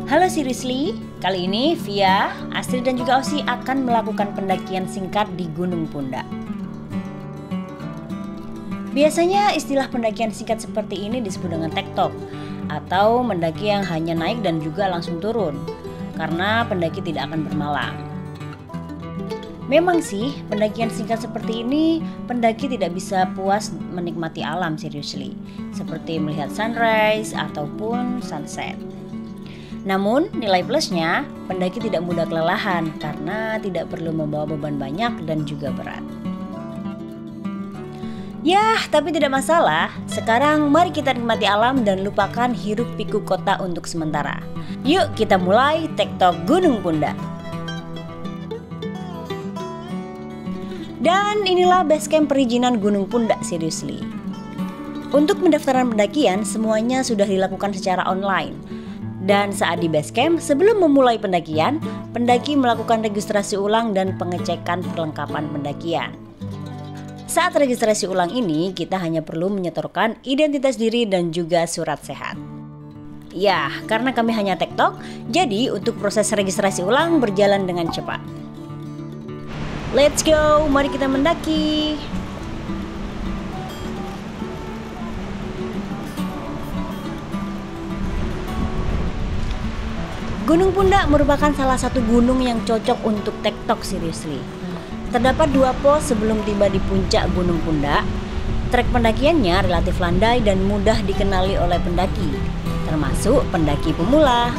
Halo Seriously, kali ini Via, Astrid dan juga Osi akan melakukan pendakian singkat di Gunung Pundak. Biasanya istilah pendakian singkat seperti ini disebut dengan tektok atau mendaki yang hanya naik dan juga langsung turun karena pendaki tidak akan bermalam. Memang sih, pendakian singkat seperti ini pendaki tidak bisa puas menikmati alam seriously, seperti melihat sunrise ataupun sunset. Namun, nilai plusnya, pendaki tidak mudah kelelahan karena tidak perlu membawa beban banyak dan juga berat. Yah, tapi tidak masalah. Sekarang mari kita nikmati alam dan lupakan hiruk pikuk kota untuk sementara. Yuk kita mulai tektok Gunung Pundak. Dan inilah basecamp perizinan Gunung Pundak seriously. Untuk pendaftaran pendakian semuanya sudah dilakukan secara online. Dan saat di basecamp, sebelum memulai pendakian, pendaki melakukan registrasi ulang dan pengecekan perlengkapan pendakian. Saat registrasi ulang ini, kita hanya perlu menyetorkan identitas diri dan juga surat sehat. Ya, karena kami hanya tektok, jadi untuk proses registrasi ulang berjalan dengan cepat. Let's go, mari kita mendaki. Gunung Pundak merupakan salah satu gunung yang cocok untuk tektok seriously. Terdapat 2 pos sebelum tiba di puncak Gunung Pundak. Trek pendakiannya relatif landai dan mudah dikenali oleh pendaki, termasuk pendaki pemula.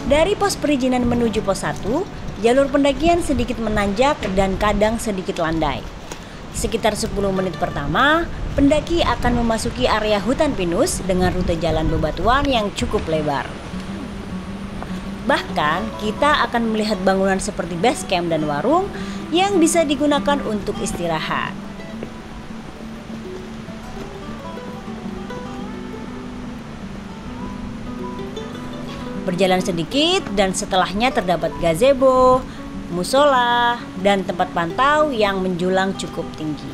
Dari pos perizinan menuju pos 1, jalur pendakian sedikit menanjak dan kadang sedikit landai. Sekitar 10 menit pertama, pendaki akan memasuki area hutan pinus dengan rute jalan bebatuan yang cukup lebar. Bahkan, kita akan melihat bangunan seperti base camp dan warung yang bisa digunakan untuk istirahat. Berjalan sedikit dan setelahnya terdapat gazebo, musola, dan tempat pantau yang menjulang cukup tinggi.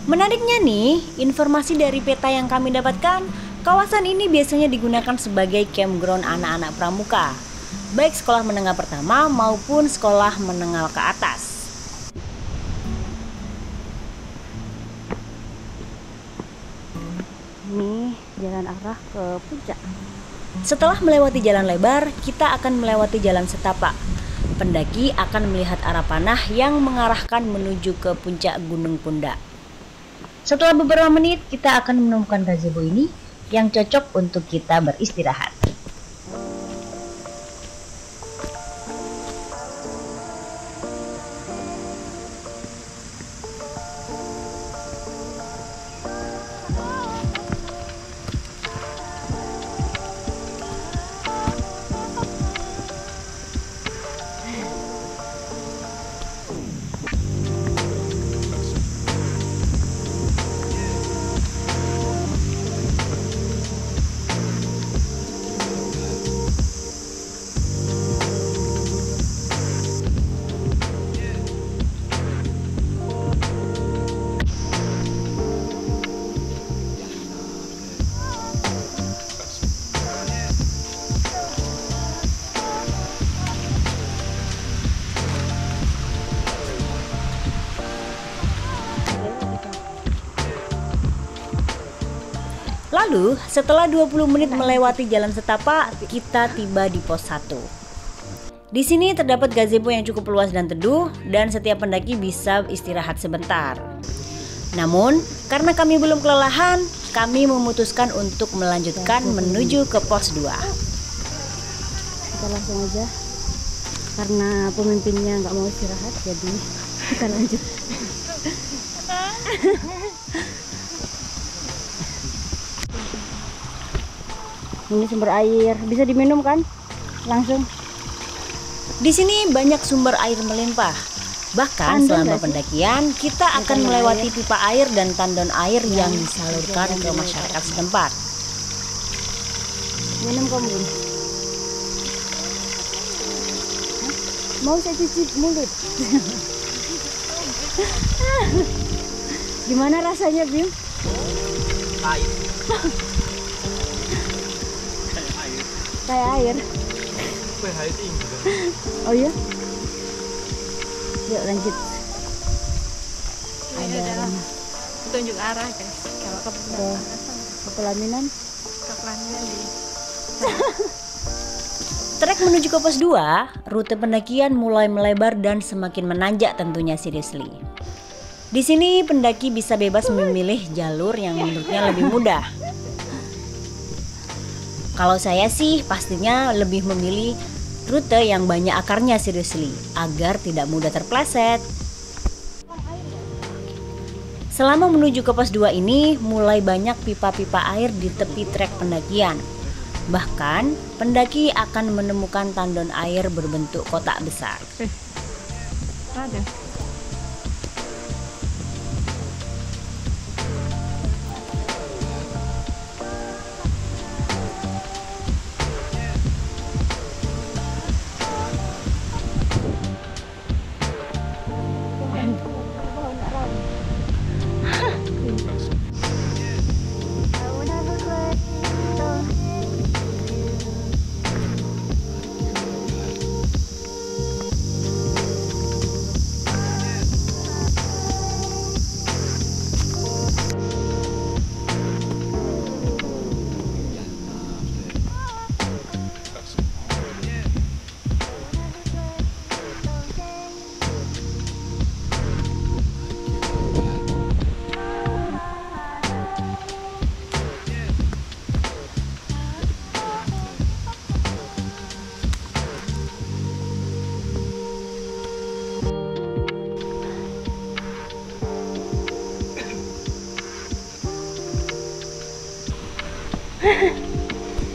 Menariknya nih, informasi dari peta yang kami dapatkan, kawasan ini biasanya digunakan sebagai campground anak-anak pramuka, baik sekolah menengah pertama maupun sekolah menengah ke atas. Ini jalan arah ke puncak. Setelah melewati jalan lebar, kita akan melewati jalan setapak. Pendaki akan melihat arah panah yang mengarahkan menuju ke puncak Gunung Pundak. Setelah beberapa menit, kita akan menemukan gazebo ini yang cocok untuk kita beristirahat. Lalu, setelah 20 menit melewati jalan setapak, kita tiba di pos 1. Di sini terdapat gazebo yang cukup luas dan teduh, dan setiap pendaki bisa istirahat sebentar. Namun, karena kami belum kelelahan, kami memutuskan untuk melanjutkan menuju ke pos 2. Kita langsung aja, karena pemimpinnya nggak mau istirahat, jadi kita lanjut. Ini sumber air, bisa diminum kan? Langsung. Di sini banyak sumber air melimpah. Bahkan Tandon selama nggak sih? pendakian kita akan tandon melewati air. pipa air dan tandon air yang disalurkan ke masyarakat setempat. Minum kamu Bun. Mau saya cuci mulut. Gimana rasanya Bim? Air. Kayak air. pH tinggi kan? Oh iya? Yuk lanjut. Ada Tunjuk arah guys. Kalau ke pelaminan. pelaminan di Trek menuju ke pos 2, rute pendakian mulai melebar dan semakin menanjak tentunya seriously. Di sini pendaki bisa bebas memilih jalur yang menurutnya lebih mudah. Kalau saya sih pastinya lebih memilih rute yang banyak akarnya seriously agar tidak mudah terpleset. Selama menuju ke pos 2 ini mulai banyak pipa-pipa air di tepi trek pendakian. Bahkan pendaki akan menemukan tandon air berbentuk kotak besar. ada.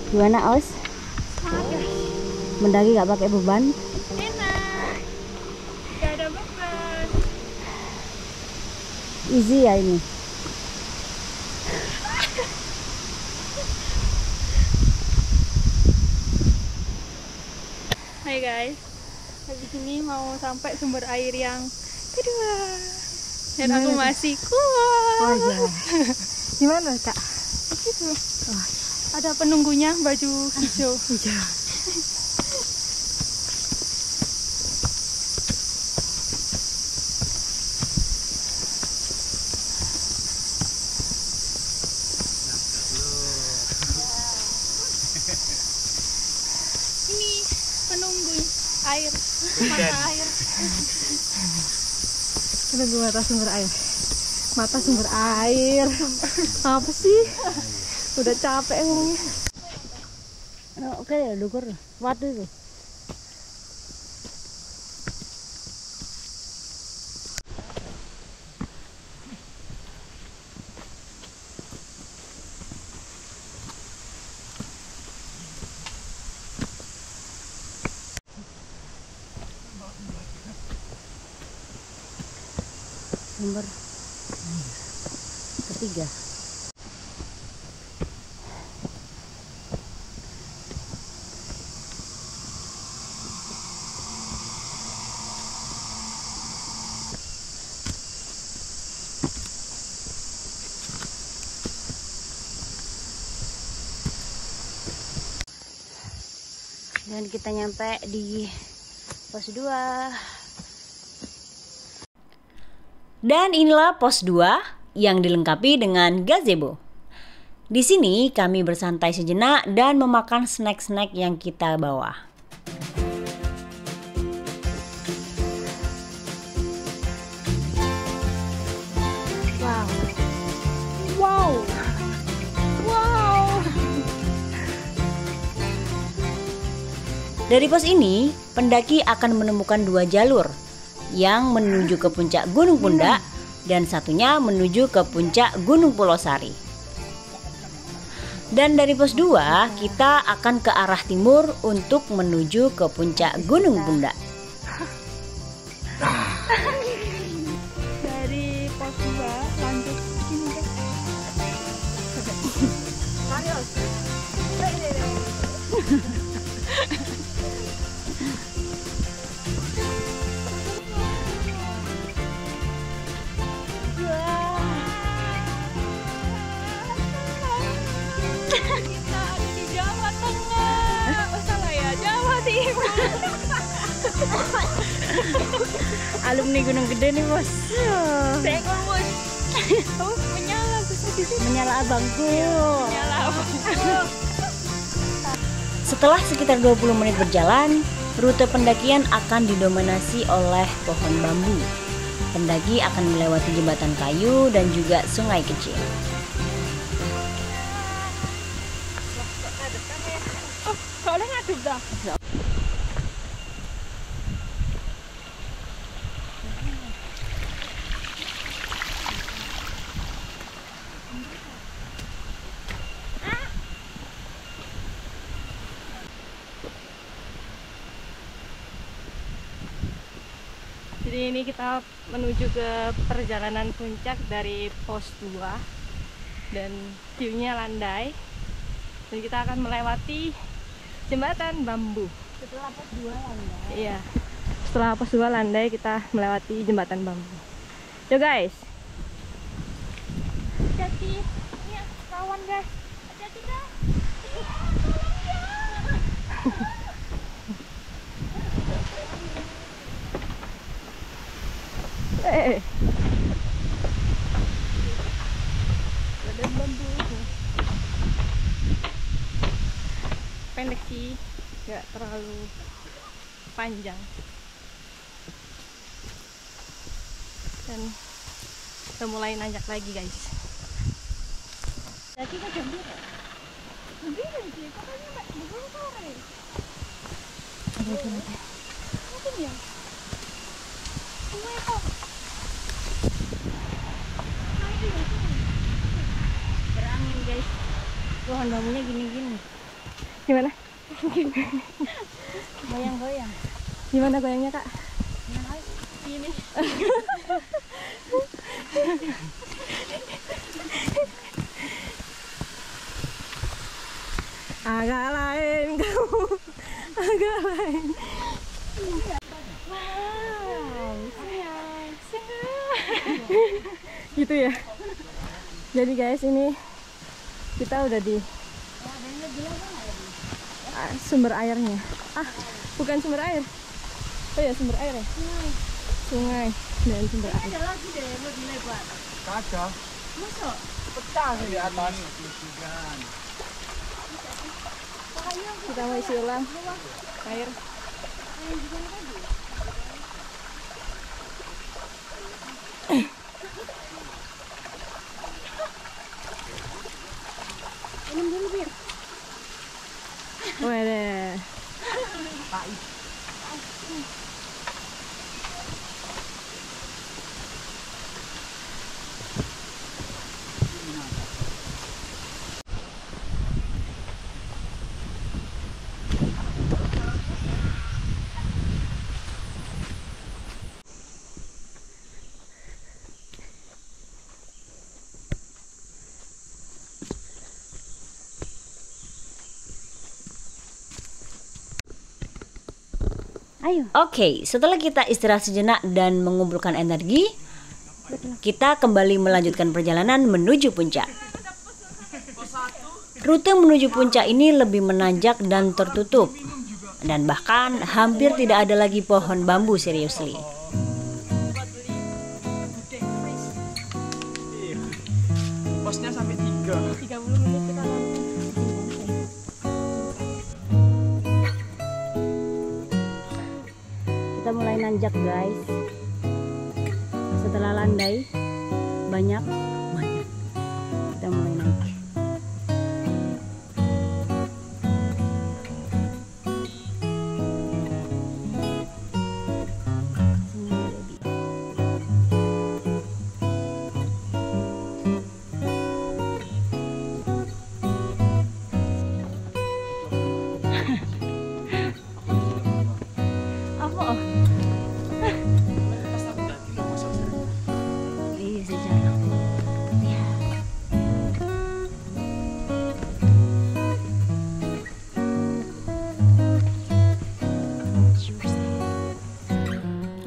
Gimana Os? Mendaki nggak pakai beban? Enak. Gak ada beban. Easy ya ini. Hai guys. Habis ini mau sampai sumber air yang kedua. Dan aku masih kuat. Oh iya. Gimana kak? Itu. Ada penunggunya baju hijau. Ini penunggu air, mata air. Penunggu mata sumber air. Mata sumber air. Apa sih? Udah capek ngomongnya. Oke ya, dukur. Waduh itu. Sumber ketiga. Dan kita nyampe di pos 2. Dan inilah pos 2 yang dilengkapi dengan gazebo. Di sini kami bersantai sejenak dan memakan snack-snack yang kita bawa. Dari pos ini, pendaki akan menemukan 2 jalur yang menuju ke puncak Gunung Pundak dan satunya menuju ke puncak Gunung Pulau Sari. Dan dari pos 2, kita akan ke arah timur untuk menuju ke puncak Gunung Pundak. Kita ada di Jawa Tengah. Oh salah ya, Jawa Timur. Alumni Gunung Gede nih bos. Seekor bos. Oh, menyala besar di sini. Menyala abangku. Menyala apa? Setelah sekitar 20 menit berjalan, rute pendakian akan didominasi oleh pohon bambu. Pendaki akan melewati jembatan kayu dan juga sungai kecil. Oh, soalnya ngaduk dah. Jadi ini kita menuju ke perjalanan puncak dari pos 2 dan view-nya landai, dan kita akan melewati jembatan bambu. Setelah pos 2 landai. Iya, setelah pos 2 landai kita melewati jembatan bambu. Yo guys, hati-hati, ini kawan guys, hati-hati guys. Badan bambu pendek sih, nggak terlalu panjang, dan udah mulai nanjak lagi guys. Jadi kan jam berapa? Begini sih, katanya mbak belum sore. Mungkin ya. Sungai kok. Berangin guys. Pohon bambunya gini-gini. Gimana? Goyang-goyang. Gimana goyangnya kak? Gini. Agak lain kamu, agak lain. Wow, gitu ya. Jadi guys, ini kita udah di sumber airnya. Bukan sumber air. Oh ya, sumber air ya. Sungai dan sumber air. Ada lagi deh lebih lebar. Kagak. Masuk. Pecah di atas. Kita mau isi ulang air. Minum dulu bir. Waduh. Ayo. Oke, setelah kita istirahat sejenak dan mengumpulkan energi, kita kembali melanjutkan perjalanan menuju puncak. Rute menuju puncak ini lebih menanjak dan tertutup, dan bahkan hampir tidak ada lagi pohon bambu, seriously. Posnya sampai 3. 30 menit kita langsung. Kita mulai nanjak guys. Setelah landai banyak. Kita mulai naik. Apa? Iya sejarah.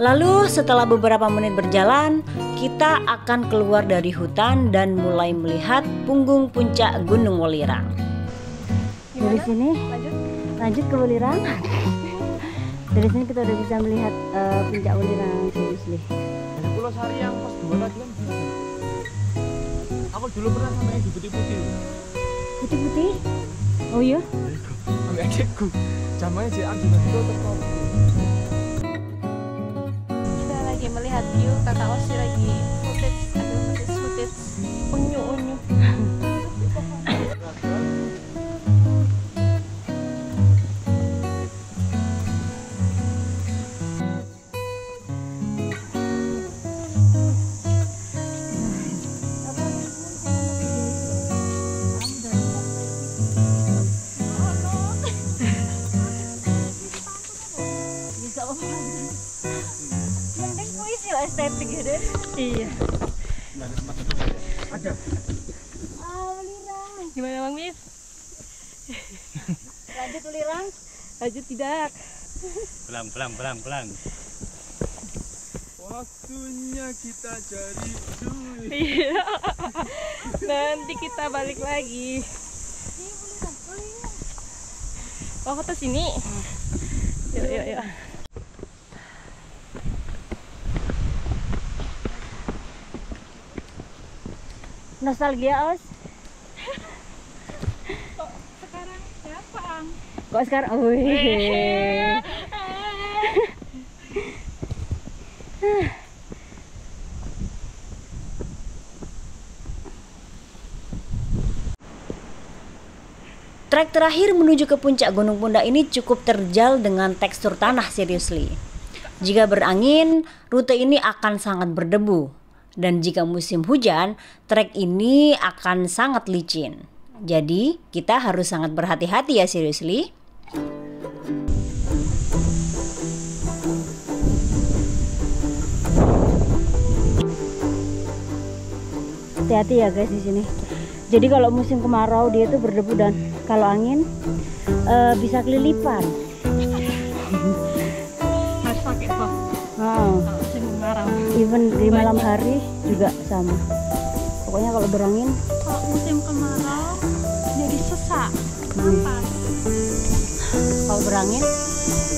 Lalu setelah beberapa menit berjalan, kita akan keluar dari hutan dan mulai melihat punggung puncak Gunung Welirang. Dari sini lanjut ke Welirang. Dari sini kita udah bisa melihat puncak Welirang seriously. Dari Pulau Sari yang pas 2 tadi kan bisa. Aku dulu pernah sampai di putih-putih. Putih-putih? Oh iya? Sampai adikku. Jamanya JR juga ditutup kok. Kita lagi melihat view, kakak Osi lagi footage unyu-unyu. Estetik gitu. Iya. Ada. Gimana Bang Mis? Lanjut Welirang? Lanjut tidak. Pelan. Waktunya kita cari duit. Iya. Nanti kita balik lagi. Oh, ke sini. Yuk. Nostalgia, Os? Sekarang siapa? Kok sekarang? Wih. Trek terakhir menuju ke puncak Gunung Pundak ini cukup terjal dengan tekstur tanah seriously. Jika berangin, rute ini akan sangat berdebu. Dan jika musim hujan, trek ini akan sangat licin. Jadi, kita harus sangat berhati-hati ya seriously. Hati-hati ya guys di sini. Jadi kalau musim kemarau dia tuh berdebu dan kalau angin bisa kelilipan. Harus pakai box. Wow. Musim kemarau. Even di malam hari juga sama. Pokoknya kalau berangin, Kalau musim kemarau jadi sesak. kalau berangin,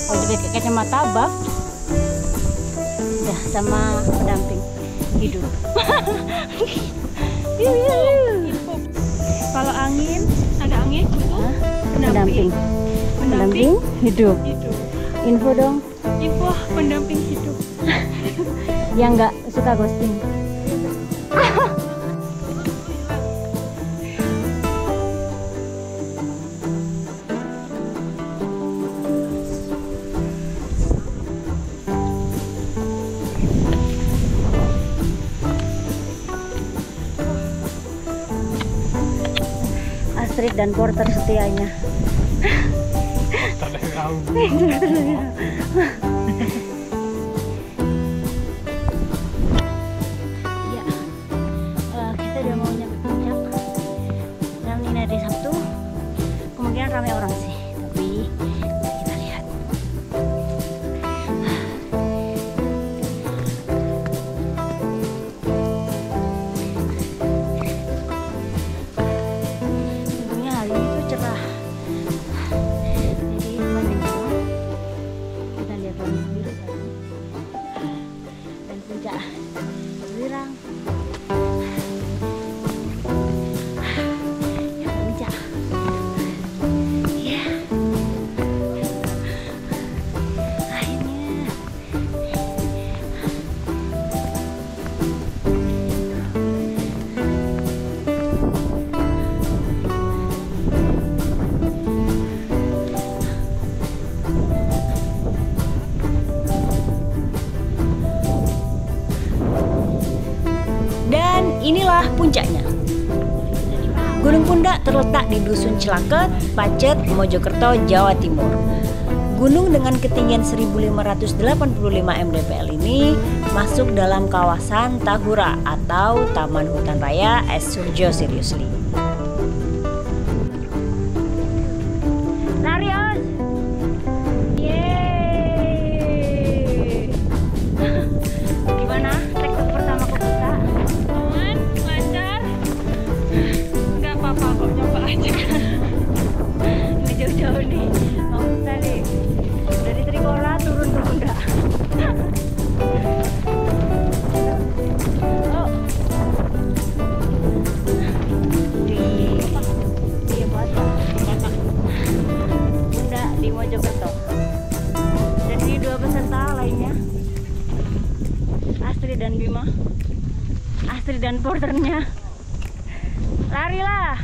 kalau pakai kacamata buff, ya sama pendamping hidup. Kalau angin, ada angin butuh Pendamping hidup. hidup. Info dong, Info pendamping hidup. yang nggak suka ghosting. Astrid dan porter setianya. Ya, kita udah mau nyampe puncak. Dan ini hari Sabtu, kemungkinan ramai orang sih. Tapi mari kita lihat. Untungnya hari ini tuh cerah. Jadi sepanjang jalan kita lihat langit biru tadi. Dan puncak Welirang. Ya puncak. Ya. Akhirnya. Dan inilah puncaknya. Gunung Pundak terletak di Dusun Cilaket, Pacet, Mojokerto, Jawa Timur. Gunung dengan ketinggian 1585 mdpl ini masuk dalam kawasan Tahura atau Taman Hutan Raya Es Surjo seriously. Lari, Os. Yeay. Mojokerto. Dan ini dua peserta lainnya, Astrid dan Bima. Astrid dan porternya. Larilah.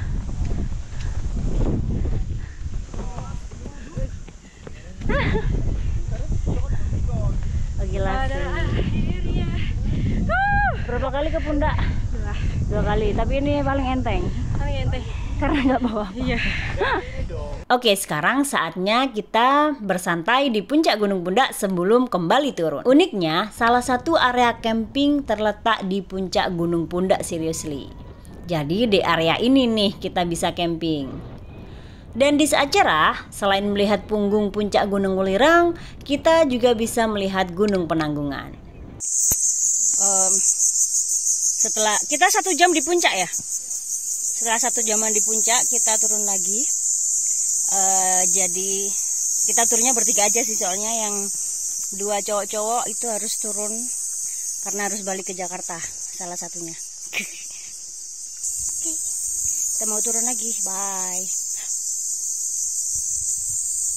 Oh, gila sih. Berapa kali ke pundak? Dua kali, tapi ini paling enteng. Paling enteng. Karena nggak bawa apa. Iya. Oke, sekarang saatnya kita bersantai di puncak Gunung Pundak sebelum kembali turun. Uniknya, salah satu area camping terletak di puncak Gunung Pundak seriously. Jadi di area ini nih kita bisa camping. Dan di saat cerah, selain melihat punggung puncak Gunung Welirang, kita juga bisa melihat Gunung Penanggungan. Setelah kita 1 jam di puncak ya. Setelah 1 jaman di puncak, kita turun lagi. Jadi kita turunnya bertiga aja sih, soalnya yang 2 cowok-cowok itu harus turun karena harus balik ke Jakarta, salah satunya. Oke, kita mau turun lagi, bye.